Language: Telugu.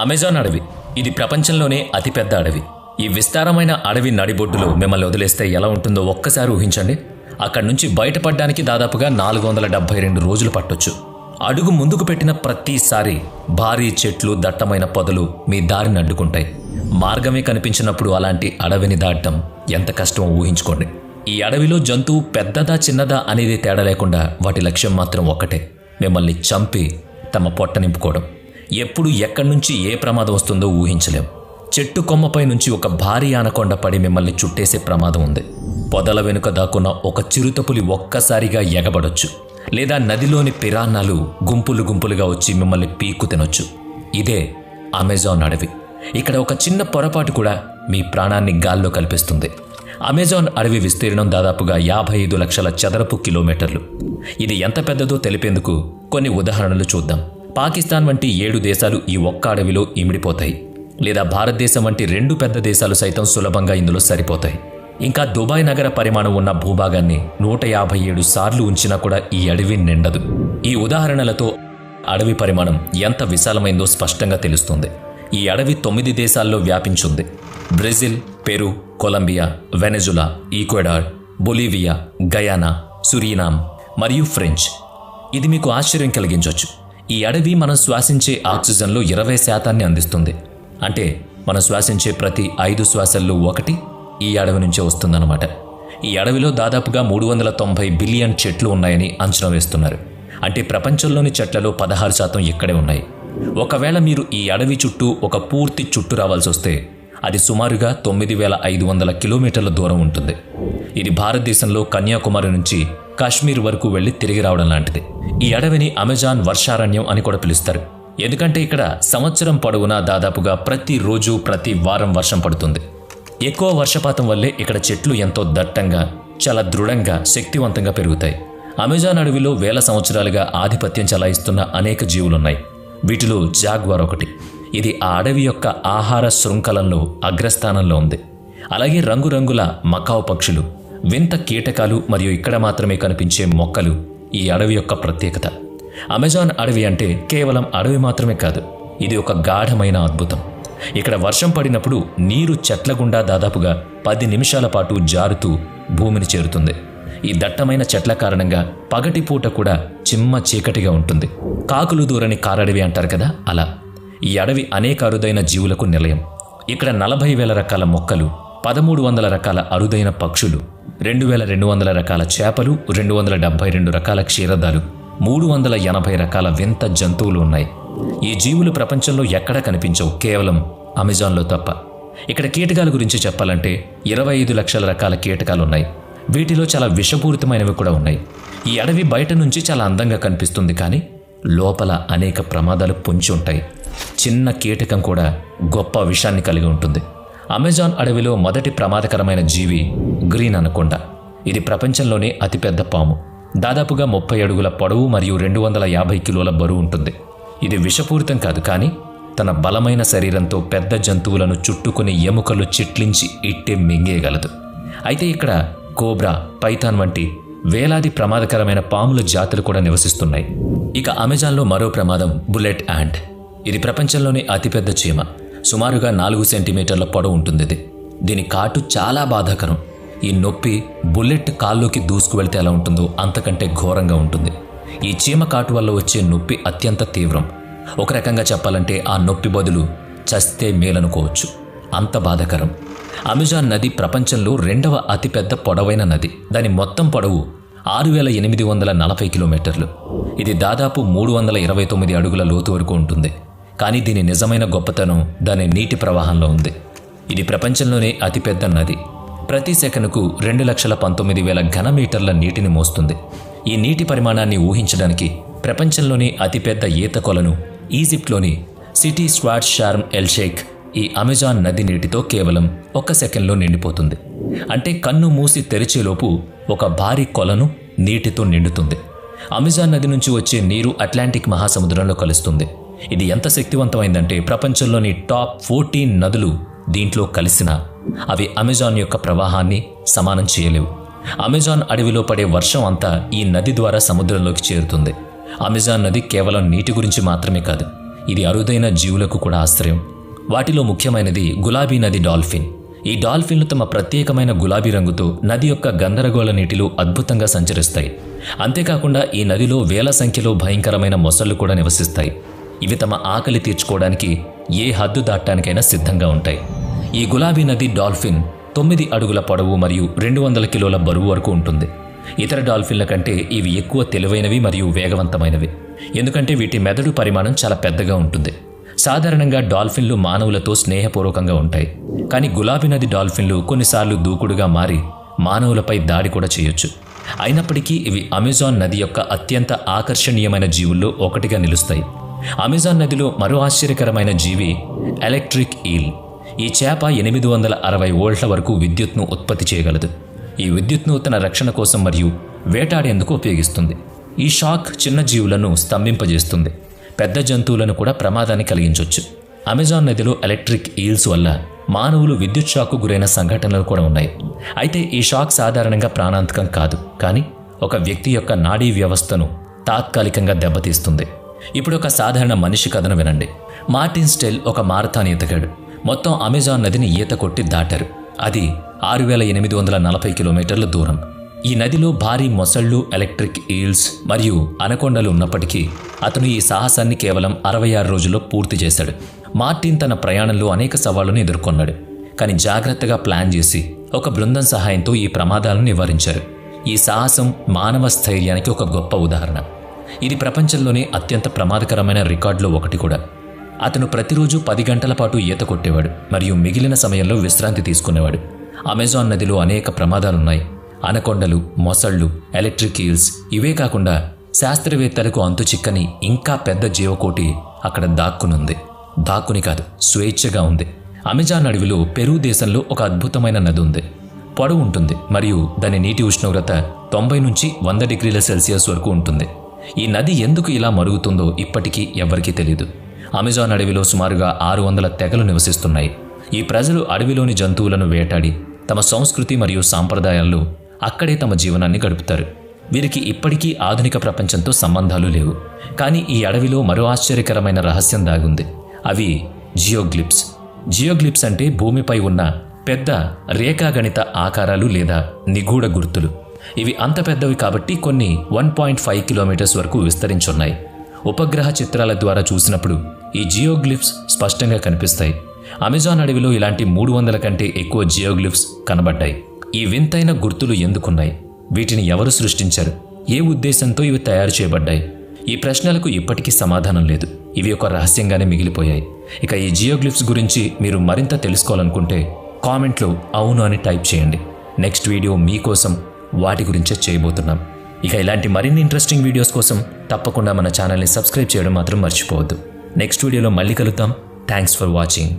అమెజాన్ అడవి ఇది ప్రపంచంలోనే అతిపెద్ద అడవి. ఈ విస్తారమైన అడవి నడిబొడ్డులో మిమ్మల్ని వదిలేస్తే ఎలా ఉంటుందో ఒక్కసారి ఊహించండి. అక్కడి నుంచి బయటపడడానికి దాదాపుగా 472 రోజులు పట్టొచ్చు. అడుగు ముందుకు పెట్టిన ప్రతిసారి భారీ చెట్లు, దట్టమైన పొదలు మీ దారిని అడ్డుకుంటాయి. మార్గమే కనిపించినప్పుడు అలాంటి అడవిని దాటడం ఎంత కష్టమో ఊహించుకోండి. ఈ అడవిలో జంతువు పెద్దదా చిన్నదా అనేది తేడా లేకుండా వాటి లక్ష్యం మాత్రం ఒక్కటే: మిమ్మల్ని చంపి తమ పొట్ట నింపుకోవడం. ఎప్పుడు ఎక్కడి నుంచి ఏ ప్రమాదం వస్తుందో ఊహించలేం. చెట్టు కొమ్మపై నుంచి ఒక భారీ ఆనకొండ పడి మిమ్మల్ని చుట్టేసే ప్రమాదం ఉంది. పొదల వెనుక దాక్కున్న ఒక చిరుతపులి ఒక్కసారిగా ఎగబడొచ్చు. లేదా నదిలోని పిరాన్నాలు గుంపులు గుంపులుగా వచ్చి మిమ్మల్ని పీక్కు తినొచ్చు. ఇదే అమెజాన్ అడవి. ఇక్కడ ఒక చిన్న పొరపాటు కూడా మీ ప్రాణాన్ని గాల్లో కల్పిస్తుంది. అమెజాన్ అడవి విస్తీర్ణం దాదాపుగా 55 లక్షల చదరపు కిలోమీటర్లు. ఇది ఎంత పెద్దదో తెలిపేందుకు కొన్ని ఉదాహరణలు చూద్దాం. పాకిస్తాన్ వంటి 7 దేశాలు ఈ ఒక్క అడవిలో ఇమిడిపోతాయి. లేదా భారతదేశం వంటి 2 పెద్ద దేశాలు సైతం సులభంగా ఇందులో సరిపోతాయి. ఇంకా దుబాయ్ నగర పరిమాణం ఉన్న భూభాగాన్ని 157 సార్లు ఉంచినా కూడా ఈ అడవి నిండదు. ఈ ఉదాహరణలతో అడవి పరిమాణం ఎంత విశాలమైందో స్పష్టంగా తెలుస్తుంది. ఈ అడవి 9 దేశాల్లో వ్యాపించుంది: Brazil, Peru, Colombia, Venezuela, Ecuador, Bolivia, Guyana, Suriname మరియు ఫ్రెంచ్. ఇది మీకు ఆశ్చర్యం కలిగించవచ్చు. ఈ అడవి మనం శ్వాసించే ఆక్సిజన్లో 20% అందిస్తుంది. అంటే మనం శ్వాసించే ప్రతి 5 శ్వాసల్లో 1 ఈ అడవి నుంచే వస్తుందన్నమాట. ఈ అడవిలో దాదాపుగా 390 బిలియన్ చెట్లు ఉన్నాయని అంచనా వేస్తున్నారు. అంటే ప్రపంచంలోని చెట్లలో 16% ఇక్కడే ఉన్నాయి. ఒకవేళ మీరు ఈ అడవి చుట్టూ ఒక పూర్తి చుట్టు రావాల్సి వస్తే అది సుమారుగా 9500 కిలోమీటర్ల దూరం ఉంటుంది. ఇది భారతదేశంలో కన్యాకుమారి నుంచి కాశ్మీర్ వరకు వెళ్లి తిరిగి రావడం లాంటిది. ఈ అడవిని అమెజాన్ వర్షారణ్యం అని కూడా పిలుస్తారు. ఎందుకంటే ఇక్కడ సంవత్సరం పొడవునా దాదాపుగా ప్రతిరోజు, ప్రతి వారం వర్షం పడుతుంది. ఎక్కువ వర్షపాతం వల్లే ఇక్కడ చెట్లు ఎంతో దట్టంగా, చాలా దృఢంగా, శక్తివంతంగా పెరుగుతాయి. అమెజాన్ అడవిలో వేల సంవత్సరాలుగా ఆధిపత్యం చెలాయిస్తున్న అనేక జీవులున్నాయి. వీటిలో జాగ్వార్ ఒకటి. ఇది ఆ అడవి యొక్క ఆహార శృంఖలంలో అగ్రస్థానంలో ఉంది. అలాగే రంగురంగుల మకావ్ పక్షులు, వింత కీటకాలు మరియు ఇక్కడ మాత్రమే కనిపించే మొక్కలు ఈ అడవి యొక్క ప్రత్యేకత. అమెజాన్ అడవి అంటే కేవలం అడవి మాత్రమే కాదు, ఇది ఒక గాఢమైన అద్భుతం. ఇక్కడ వర్షం పడినప్పుడు నీరు చెట్ల గుండా దాదాపుగా 10 నిమిషాల పాటు జారుతూ భూమిని చేరుతుంది. ఈ దట్టమైన చెట్ల కారణంగా పగటిపూట కూడా చిమ్మ చీకటిగా ఉంటుంది. కాకులు దూరని కారడవి అంటారు కదా, అలా. ఈ అడవి అనేక అరుదైన జీవులకు నిలయం. ఇక్కడ 40,000 రకాల మొక్కలు, 1300 రకాల అరుదైన పక్షులు, 2200 రకాల చేపలు, 272 రకాల క్షీరదాలు, 380 రకాల వింత జంతువులు ఉన్నాయి. ఈ జీవులు ప్రపంచంలో ఎక్కడా కనిపించవు, కేవలం అమెజాన్లో తప్ప. ఇక్కడ కీటకాల గురించి చెప్పాలంటే 25 లక్షల రకాల కీటకాలున్నాయి. వీటిలో చాలా విషపూరితమైనవి కూడా ఉన్నాయి. ఈ అడవి బయట నుంచి చాలా అందంగా కనిపిస్తుంది, కానీ లోపల అనేక ప్రమాదాలు పొంచి ఉంటాయి. చిన్న కీటకం కూడా గొప్ప విషాన్ని కలిగి ఉంటుంది. అమెజాన్ అడవిలో మొదటి ప్రమాదకరమైన జీవి గ్రీన్ అనకొండ. ఇది ప్రపంచంలోనే అతిపెద్ద పాము. దాదాపుగా 30 అడుగుల పొడవు మరియు 250 కిలోల బరువు ఉంటుంది. ఇది విషపూరితం కాదు, కానీ తన బలమైన శరీరంతో పెద్ద జంతువులను చుట్టుకుని ఎముకలు చిట్లించి ఇట్టే మింగేయగలదు. అయితే ఇక్కడ కోబ్రా, పైథాన్ వంటి వేలాది ప్రమాదకరమైన పాముల జాతులు కూడా నివసిస్తున్నాయి. ఇక అమెజాన్లో మరో ప్రమాదం బుల్లెట్ యాంట్. ఇది ప్రపంచంలోనే అతిపెద్ద చీమ. సుమారుగా 4 సెంటీమీటర్ల పొడవు ఉంటుంది. దీని కాటు చాలా బాధాకరం. ఈ నొప్పి బుల్లెట్ కాల్లోకి దూసుకు వెళ్తే ఎలా ఉంటుందో అంతకంటే ఘోరంగా ఉంటుంది. ఈ చీమ కాటు వల్ల వచ్చే నొప్పి అత్యంత తీవ్రం. ఒక రకంగా చెప్పాలంటే ఆ నొప్పి బదులు చస్తే మేలనుకోవచ్చు, అంత బాధాకరం. అమెజాన్ నది ప్రపంచంలో 2వ అతిపెద్ద పొడవైన నది. దాని మొత్తం పొడవు 6840 కిలోమీటర్లు. ఇది దాదాపు 329 అడుగుల లోతు వరకు ఉంటుంది. కానీ దీని నిజమైన గొప్పతనం దాని నీటి ప్రవాహంలో ఉంది. ఇది ప్రపంచంలోనే అతిపెద్ద నది. ప్రతి సెకనుకు 2,19,000 ఘనమీటర్ల నీటిని మోస్తుంది. ఈ నీటి పరిమాణాన్ని ఊహించడానికి ప్రపంచంలోని అతిపెద్ద ఈత కొలను ఈజిప్ట్లోని సిటీ స్వాట్ షార్మ్ ఎల్ షేక్ ఈ అమెజాన్ నది నీటితో కేవలం 1 సెకండ్లో నిండిపోతుంది. అంటే కన్ను మూసి తెరిచేలోపు ఒక భారీ కొలను నీటితో నిండుతుంది. అమెజాన్ నది నుంచి వచ్చే నీరు అట్లాంటిక్ మహాసముద్రంలో కలుస్తుంది. ఇది ఎంత శక్తివంతమైందంటే ప్రపంచంలోని టాప్ 14 నదులు దీంట్లో కలిసినా అవి అమెజాన్ యొక్క ప్రవాహాన్ని సమానం చేయలేవు. అమెజాన్ అడవిలో పడే వర్షం అంతా ఈ నది ద్వారా సముద్రంలోకి చేరుతుంది. అమెజాన్ నది కేవలం నీటి గురించి మాత్రమే కాదు, ఇది అరుదైన జీవులకు కూడా ఆశ్రయం. వాటిలో ముఖ్యమైనది గులాబీ నది డాల్ఫిన్. ఈ డాల్ఫిన్లు తమ ప్రత్యేకమైన గులాబీ రంగుతో నది యొక్క గందరగోళ నీటిలో అద్భుతంగా సంచరిస్తాయి. అంతేకాకుండా ఈ నదిలో వేల సంఖ్యలో భయంకరమైన మొసళ్ళు కూడా నివసిస్తాయి. ఇవి తమ ఆకలి తీర్చుకోవడానికి ఏ హద్దు దాటడానికైనా సిద్ధంగా ఉంటాయి. ఈ గులాబీ నది డాల్ఫిన్ 9 అడుగుల పొడవు మరియు 200 కిలోల బరువు వరకు ఉంటుంది. ఇతర డాల్ఫిన్ల కంటే ఇవి ఎక్కువ తెలివైనవి మరియు వేగవంతమైనవి, ఎందుకంటే వీటి మెదడు పరిమాణం చాలా పెద్దగా ఉంటుంది. సాధారణంగా డాల్ఫిన్లు మానవులతో స్నేహపూర్వకంగా ఉంటాయి, కానీ గులాబీ నది డాల్ఫిన్లు కొన్నిసార్లు దూకుడుగా మారి మానవులపై దాడి కూడా చేయొచ్చు. అయినప్పటికీ ఇవి అమెజాన్ నది యొక్క అత్యంత ఆకర్షణీయమైన జీవుల్లో ఒకటిగా నిలుస్తాయి. అమెజాన్ నదిలో మరో ఆశ్చర్యకరమైన జీవి ఎలక్ట్రిక్ ఈల్. ఈ చేప 860 వోల్ట్ల వరకు విద్యుత్ను ఉత్పత్తి చేయగలదు. ఈ విద్యుత్ను తన రక్షణ కోసం మరియు వేటాడేందుకు ఉపయోగిస్తుంది. ఈ షాక్ చిన్న జీవులను స్తంభింపజేస్తుంది, పెద్ద జంతువులను కూడా ప్రమాదాన్ని కలిగించవచ్చు. అమెజాన్ నదిలో ఎలక్ట్రిక్ ఈల్స్ వల్ల మానవులు విద్యుత్ షాక్కు గురైన సంఘటనలు కూడా ఉన్నాయి. అయితే ఈ షాక్ సాధారణంగా ప్రాణాంతకం కాదు, కానీ ఒక వ్యక్తి యొక్క నాడీ వ్యవస్థను తాత్కాలికంగా దెబ్బతీస్తుంది. ఇప్పుడు ఒక సాధారణ మనిషి కథను వినండి. మార్టిన్ స్టెల్ ఒక మారథాన్ ఈతగాడు. మొత్తం అమెజాన్ నదిని ఈత కొట్టి దాటారు. అది 6840 కిలోమీటర్ల దూరం. ఈ నదిలో భారీ మొసళ్ళు, ఎలక్ట్రిక్ ఈల్స్ మరియు అనకొండలు ఉన్నప్పటికీ అతను ఈ సాహసాన్ని కేవలం 66 రోజుల్లో పూర్తి చేశాడు. మార్టిన్ తన ప్రయాణంలో అనేక సవాళ్లను ఎదుర్కొన్నాడు, కానీ జాగ్రత్తగా ప్లాన్ చేసి ఒక బృందం సహాయంతో ఈ ప్రమాదాలను నివారించారు. ఈ సాహసం మానవ స్థైర్యానికి ఒక గొప్ప ఉదాహరణ. ఇది ప్రపంచంలోనే అత్యంత ప్రమాదకరమైన రికార్డులో ఒకటి కూడా. అతను ప్రతిరోజు 10 గంటల పాటు ఈత కొట్టేవాడు మరియు మిగిలిన సమయంలో విశ్రాంతి తీసుకునేవాడు. అమెజాన్ నదిలో అనేక ప్రమాదాలున్నాయి. అనకొండలు, మొసళ్ళు, ఎలక్ట్రిక్ ఈల్స్, ఇవే కాకుండా శాస్త్రవేత్తలకు అంతుచిక్కని ఇంకా పెద్ద జీవకోటి అక్కడ దాక్కుని కాదు, స్వేచ్ఛగా ఉంది. అమెజాన్ అడవిలో పెరూ దేశంలో ఒక అద్భుతమైన నది ఉంది. పొడవు ఉంటుంది మరియు దాని నీటి ఉష్ణోగ్రత 90 నుంచి 100 డిగ్రీల సెల్సియస్ వరకు ఉంటుంది. ఈ నది ఎందుకు ఇలా మరుగుతుందో ఇప్పటికీ ఎవ్వరికీ తెలియదు. అమెజాన్ అడవిలో సుమారుగా 600 తెగలు నివసిస్తున్నాయి. ఈ ప్రజలు అడవిలోని జంతువులను వేటాడి తమ సంస్కృతి మరియు సాంప్రదాయాల్లో అక్కడే తమ జీవనాన్ని గడుపుతారు. వీరికి ఇప్పటికీ ఆధునిక ప్రపంచంతో సంబంధాలు లేవు. కానీ ఈ అడవిలో మరో ఆశ్చర్యకరమైన రహస్యం దాగుంది. అవి జియోగ్లిప్స్. జియోగ్లిప్స్ అంటే భూమిపై ఉన్న పెద్ద రేఖాగణిత ఆకారాలు లేదా నిగూఢ గుర్తులు. ఇవి అంత పెద్దవి కాబట్టి కొన్ని 1.5 కిలోమీటర్స్ వరకు విస్తరించున్నాయి. ఉపగ్రహ చిత్రాల ద్వారా చూసినప్పుడు ఈ జియోగ్లిఫ్స్ స్పష్టంగా కనిపిస్తాయి. అమెజాన్ అడవిలో ఇలాంటి 300 కంటే ఎక్కువ జియోగ్లిఫ్స్ కనబడ్డాయి. ఈ వింతైన గుర్తులు ఎందుకున్నాయి? వీటిని ఎవరు సృష్టించారు? ఏ ఉద్దేశంతో ఇవి తయారు చేయబడ్డాయి? ఈ ప్రశ్నలకు ఇప్పటికీ సమాధానం లేదు. ఇవి ఒక రహస్యంగానే మిగిలిపోయాయి. ఇక ఈ జియోగ్లిఫ్స్ గురించి మీరు మరింత తెలుసుకోవాలనుకుంటే కామెంట్లో అవును అని టైప్ చేయండి. నెక్స్ట్ వీడియో మీకోసం వాటి గురించే చేయబోతున్నాం. ఇక ఇలాంటి మరిన్ని ఇంట్రెస్టింగ్ వీడియోస్ కోసం తప్పకుండా మన ఛానల్ని సబ్స్క్రైబ్ చేయడం మాత్రం మర్చిపోవద్దు. నెక్స్ట్ వీడియోలో మళ్ళీ కలుద్దాం. Thanks for watching.